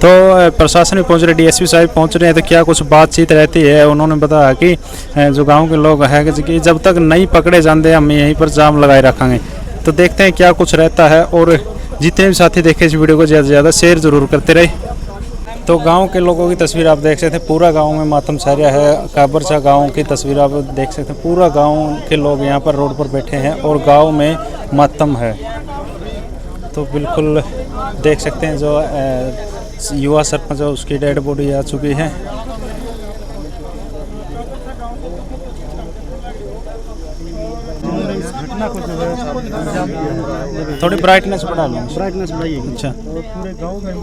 तो प्रशासन भी पहुंच रहे, डीएसपी साहब पहुंच रहे हैं, तो क्या कुछ बातचीत रहती है। उन्होंने बताया कि जो गांव के लोग हैं कि जब तक नहीं पकड़े जाते हम यहीं पर जाम लगाए रखेंगे। तो देखते हैं क्या कुछ रहता है, और जितने भी साथी देखे इस वीडियो को ज़्यादा से ज़्यादा शेयर ज़रूर करते रहे। तो गांव के लोगों की तस्वीर आप देख सकते हैं, पूरा गांव में मातम छाया है। काबरछा गांव की तस्वीर आप देख सकते हैं, पूरा गांव के लोग यहां पर रोड पर बैठे हैं और गांव में मातम है। तो बिल्कुल देख सकते हैं जो युवा सरपंच है उसकी डेड बॉडी आ चुकी है। थोड़ी ब्राइटनेस बढ़ा लो, ब्राइटनेस बढ़ाइए। अच्छा पूरे गांव में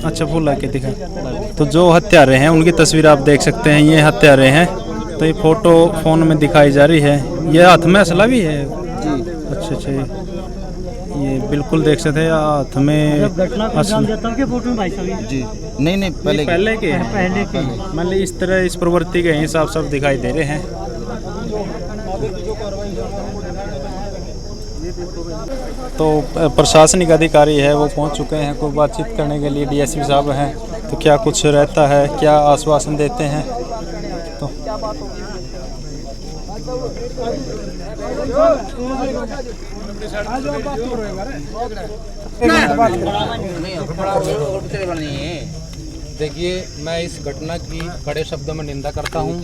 अच्छा फुल लाके दिखा। तो जो हत्यारे हैं उनकी तस्वीर आप देख सकते हैं, ये हत्यारे हैं। तो ये फोटो फोन में दिखाई जा रही है। ये हाथ में असला भी है जी। अच्छा ये बिल्कुल देख सकते हैं हाथ में जी। नहीं पहले के मतलब इस तरह इस प्रवृत्ति के हिसाब सब दिखाई दे रहे हैं। तो प्रशासनिक अधिकारी है वो पहुंच चुके हैं कोई बातचीत करने के लिए, डीएसपी साहब हैं। तो क्या कुछ रहता है, क्या आश्वासन देते हैं। तो देखिए, मैं इस घटना की कड़े शब्दों में निंदा करता हूं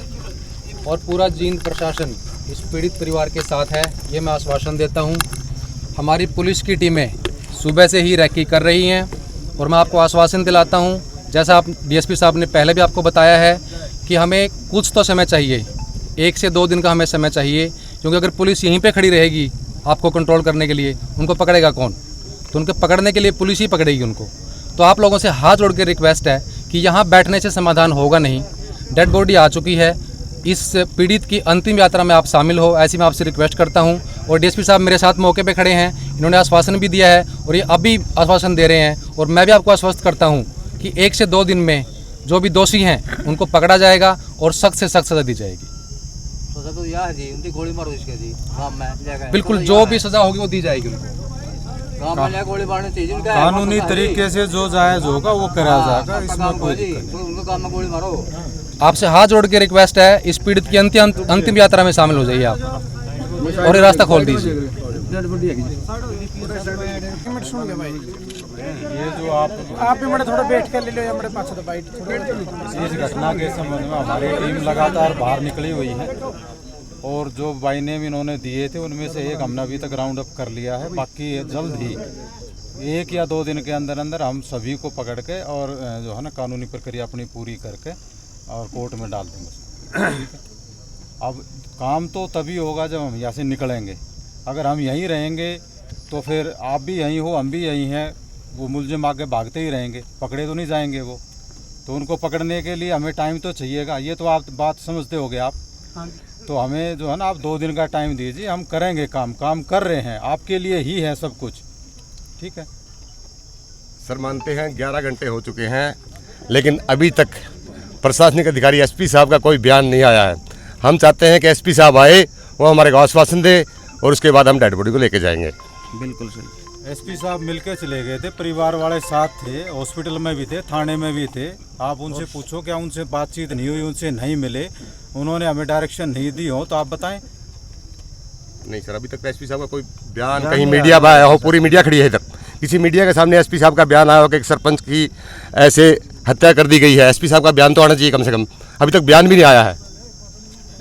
और पूरा जींद प्रशासन इस पीड़ित परिवार के साथ है, ये मैं आश्वासन देता हूं। हमारी पुलिस की टीमें सुबह से ही रैकी कर रही हैं और मैं आपको आश्वासन दिलाता हूं, जैसा आप डीएसपी साहब ने पहले भी आपको बताया है कि हमें कुछ तो समय चाहिए, 1 से 2 दिन का हमें समय चाहिए, क्योंकि अगर पुलिस यहीं पे खड़ी रहेगी आपको कंट्रोल करने के लिए, उनको पकड़ेगा कौन। तो उनको पकड़ने के लिए पुलिस ही पकड़ेगी उनको। तो आप लोगों से हाथ जोड़ के रिक्वेस्ट है कि यहाँ बैठने से समाधान होगा नहीं। डेड बॉडी आ चुकी है, इस पीड़ित की अंतिम यात्रा में आप शामिल हो, ऐसी मैं आपसे रिक्वेस्ट करता हूं। और डीएसपी साहब मेरे साथ मौके पे खड़े हैं, इन्होंने आश्वासन भी दिया है और ये अभी आश्वासन दे रहे हैं। और मैं भी आपको आश्वस्त करता हूं कि 1 से 2 दिन में जो भी दोषी हैं उनको पकड़ा जाएगा और सख्त से सख्त सज़ा दी जाएगी। तो यार जी उनकी गोली मारो इसके जी गांव में बिल्कुल जो भी सज़ा होगी वो दी जाएगी उनको। गांव में गोली मारनी चाहिए, कानूनी तरीके से जो जायज होगा वो करा जाएगा, इसमें कोई दिक्कत नहीं। उनको गांव में गोली मारो। आपसे हाथ जोड़ के रिक्वेस्ट है, इस पीड़ित की अंतिम यात्रा में शामिल हो जाइए आप और ये रास्ता खोल दीजिए। ये जो आप भी बड़े थोड़ा बैठ कर ले लो, या बड़े पास तो बाइट। इस घटना के संबंध में हमारी टीम लगातार बाहर निकली हुई है और जो बाई नेम इन्होंने दिए थे उनमें से एक हमने अभी तक राउंड अप कर लिया है। बाकी जल्द ही 1 या 2 दिन के अंदर अंदर हम सभी को पकड़ के और जो है ना कानूनी प्रक्रिया अपनी पूरी करके और कोर्ट में डाल देंगे। अब काम तो तभी होगा जब हम यहाँ से निकलेंगे। अगर हम यहीं रहेंगे तो फिर आप भी यहीं हो, हम भी यहीं हैं, वो मुलजिम आगे भागते ही रहेंगे, पकड़े तो नहीं जाएंगे वो। तो उनको पकड़ने के लिए हमें टाइम तो चाहिएगा, ये तो आप बात समझते होगे आप। तो हमें जो है ना आप 2 दिन का टाइम दीजिए, हम करेंगे काम कर रहे हैं, आपके लिए ही है सब कुछ। ठीक है सर, मानते हैं 11 घंटे हो चुके हैं, लेकिन अभी तक प्रशासनिक अधिकारी एसपी साहब का कोई बयान नहीं आया है। हम चाहते हैं कि एसपी साहब आए, वो हमारे को आश्वासन दे और उसके बाद हम डेड बॉडी को लेके जाएंगे। बिल्कुल सही। एसपी साहब मिलके चले गए थे, परिवार वाले साथ थे, हॉस्पिटल में भी थे, थाने में भी थे। आप उनसे पूछो क्या उनसे बातचीत नहीं हुई, उनसे नहीं मिले, उन्होंने हमें डायरेक्शन नहीं दी हो तो आप बताएं। नहीं सर, अभी तक एसपी साहब का कोई बयान कहीं मीडिया में आया हो, पूरी मीडिया खड़ी है इधर, किसी मीडिया के सामने एसपी साहब का बयान आया हो कि एक सरपंच की ऐसे हत्या कर दी गई है। एसपी साहब का बयान तो आना चाहिए कम से कम, अभी तक बयान भी नहीं आया है।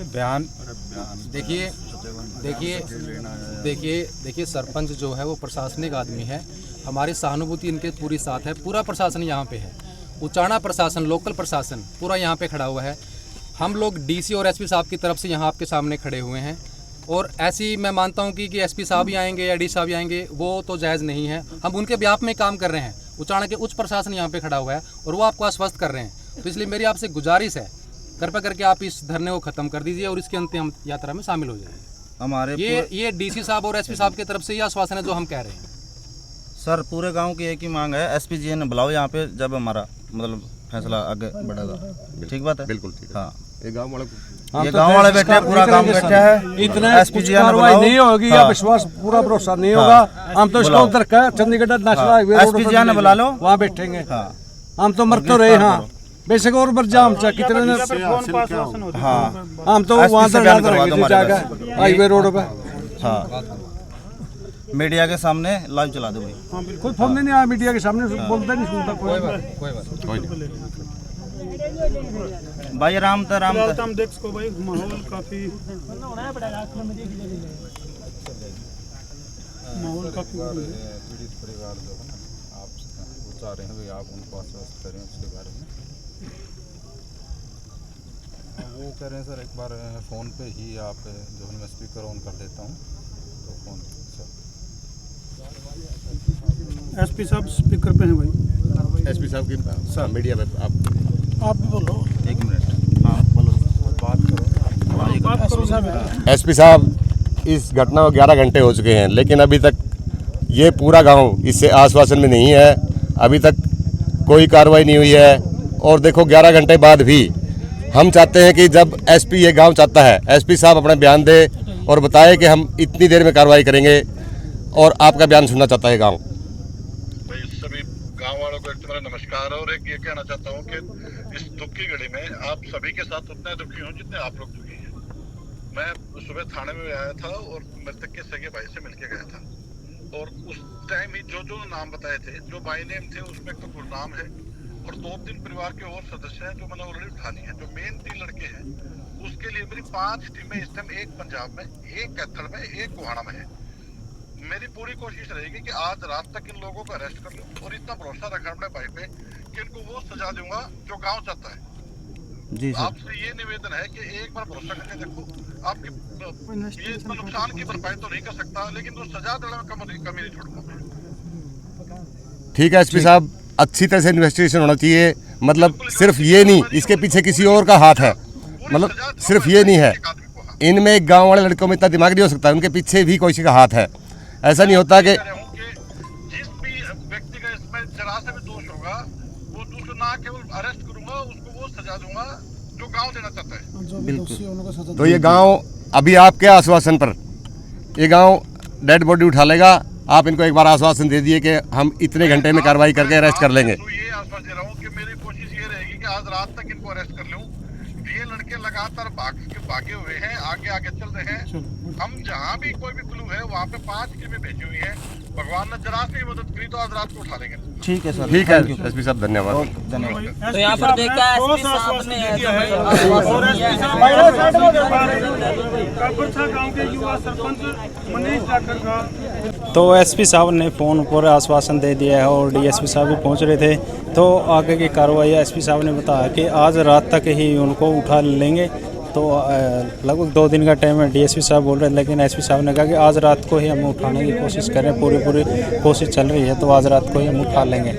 बयान देखिए सरपंच जो है वो प्रशासनिक आदमी है, हमारी सहानुभूति इनके पूरी साथ है। पूरा प्रशासन यहाँ पे है, उचाना प्रशासन, लोकल प्रशासन पूरा यहाँ पे खड़ा हुआ है। हम लोग डीसी और एसपी साहब की तरफ से यहाँ आपके सामने खड़े हुए हैं। और ऐसी मैं मानता हूँ कि एसपी साहब ही आएंगे या डी साहब ही आएंगे, वो तो जायज़ नहीं है। हम उनके ब्याप में काम कर रहे हैं, उचाना के उच्च प्रशासन यहाँ पे खड़ा हुआ है और वो आपको आश्वस्त कर रहे हैं। तो इसलिए मेरी आपसे गुजारिश है, कृपया करके आप इस धरने को ख़त्म कर दीजिए और इसकी अंतिम यात्रा में शामिल हो जाइए। हमारे ये डीसी साहब और एसपी साहब की तरफ से ये आश्वासन है जो हम कह रहे हैं। सर पूरे गांव की एक ही मांग है, एसपी जी ने बुलाओ यहाँ पे, जब हमारा मतलब फैसला आगे बढ़ेगा। ठीक बात है, बिल्कुल ठीक है। हाँ, ये गाँव वाले ये गांव वाले बैठे हैं, पूरा गांव बैठा है। इतना कुछ कार्रवाई नहीं होगी या विश्वास पूरा भरोसा नहीं होगा। हम तो इसको उधर का चंडीगढ़ नेशनल हाईवे एसपी जी ने बुला लो, वहाँ बैठेंगे। हाँ हम तो मर तो रहे हाँ बेशक और बर जाम चा कितने ने हाँ हम तो SP वहाँ से से बयान करवा दो हमारे जाकर हाईवे रोड पे हाँ मीडिया के सामने लाइव चला दो भाई। कोई फोन नहीं आया मीडिया के सामने बोलता नहीं सुनता कोई भाई राम था हम देख सको भाई माहौल काफी पीड़ित परिवार जो है ना आप चाह रहे हैं आप उनको आश्वस्त करें उसके बारे में। वो कह रहे हैं सर एक बार फ़ोन पे ही आप जो है मैं स्पीकर ऑन कर देता हूँ तो फ़ोन एसपी साहब स्पीकर पे हैं भाई। एसपी साहब की मीडिया में आप भी बोलो। एक मिनट हाँ बोलो बात करो। एसपी साहब इस घटना को 11 घंटे हो चुके हैं लेकिन अभी तक ये पूरा गांव इससे आश्वासन में नहीं है। अभी तक कोई कार्रवाई नहीं हुई है और देखो 11 घंटे बाद भी हम चाहते हैं कि जब एसपी ये गांव चाहता है एसपी साहब अपना बयान दे और बताए कि हम इतनी देर में कार्रवाई करेंगे और आपका बयान सुनना चाहता है गाँव। सभी गांव वालों को एक तो मेरा नमस्कार और एक ये कहना चाहता हूँ कि इस दुख की घड़ी में आप सभी के साथ उतने दुखी हो जितने आप लोग दुखी हैं। मैं सुबह थाने में आया था और मृतक के सगे भाई से मिलके गया था और उस टाइम ही जो जो नाम बताए थे जो बाई नेम थे उसमें तो गुरनाम है और 2-3 परिवार के और सदस्य हैं जो मैंने ऑलरेडी उठा लिए हैं। जो मेन 3 लड़के हैं उसके लिए मेरी 5 टीमें इस टाइम एक पंजाब में, एक कैथल में, एक गोहाना में है। मेरी पूरी कोशिश रहेगी कि आज रात तक इन लोगों को अरेस्ट कर लूं और इतना भरोसा रखा अपने भाई पे कि इनको वो सजा दूंगा जो गांव चाहता है। जी सर आपसे ये निवेदन है कि एक बार भरोसा करके देखो। आपकी ये इतना नुकसान की भरपाई तो नहीं कर सकता लेकिन तो सजा देने में कमी नहीं छोड़ूंगा। ठीक है एसपी साहब अच्छी तरह से इन्वेस्टिगेशन होना चाहिए। मतलब सिर्फ ये नहीं इसके पीछे किसी और का हाथ है। मतलब सिर्फ ये नहीं है इनमें एक गाँव वाले लड़कों में इतना दिमाग नहीं हो सकता उनके पीछे भी कोई का हाथ है। ऐसा नहीं होता कि जिस भी व्यक्ति का इसमें जरा से भी दोष होगा वो उसको ना केवल अरेस्ट करूंगा उसको वो सजा दूंगा जो गांव देना चाहता है। बिल्कुल। तो ये गांव अभी आपके आश्वासन पर ये गांव डेड बॉडी उठा लेगा। आप इनको एक बार आश्वासन दे दिए कि हम इतने घंटे में कार्रवाई करके अरेस्ट कर लेंगे। तो ये आश्वासन दे रहा हूँ कि मेरी कोशिश ये रहेगी कि आज रात तक इनको अरेस्ट कर लूं। ये लड़के लगातार भागे हुए हैं, आगे आगे चल रहे हैं। हम जहाँ भी कोई भी क्लू है वहाँ पे 5 टीमें भेजी हुई है। भगवान ने जरा से ही मदद करी तो आज रात को उठा लेंगे। ठीक है सर ठीक है एसपी साहब धन्यवाद। धन्यवाद। तो यहाँ पर देखा एसपी साहब ने कापुरछा गांव के युवा सरपंच मनीष जाखड़ का तो एसपी साहब ने फ़ोन पर आश्वासन दे दिया है और डीएसपी साहब भी पहुंच रहे थे। तो आगे की कार्रवाई एसपी साहब ने बताया कि आज रात तक ही उनको उठा लेंगे। तो लगभग 2 दिन का टाइम है डीएसपी साहब बोल रहे हैं लेकिन एसपी साहब ने कहा कि आज रात को ही हम उठाने की कोशिश करें। पूरी कोशिश चल रही है तो आज रात को ही हम उठा लेंगे।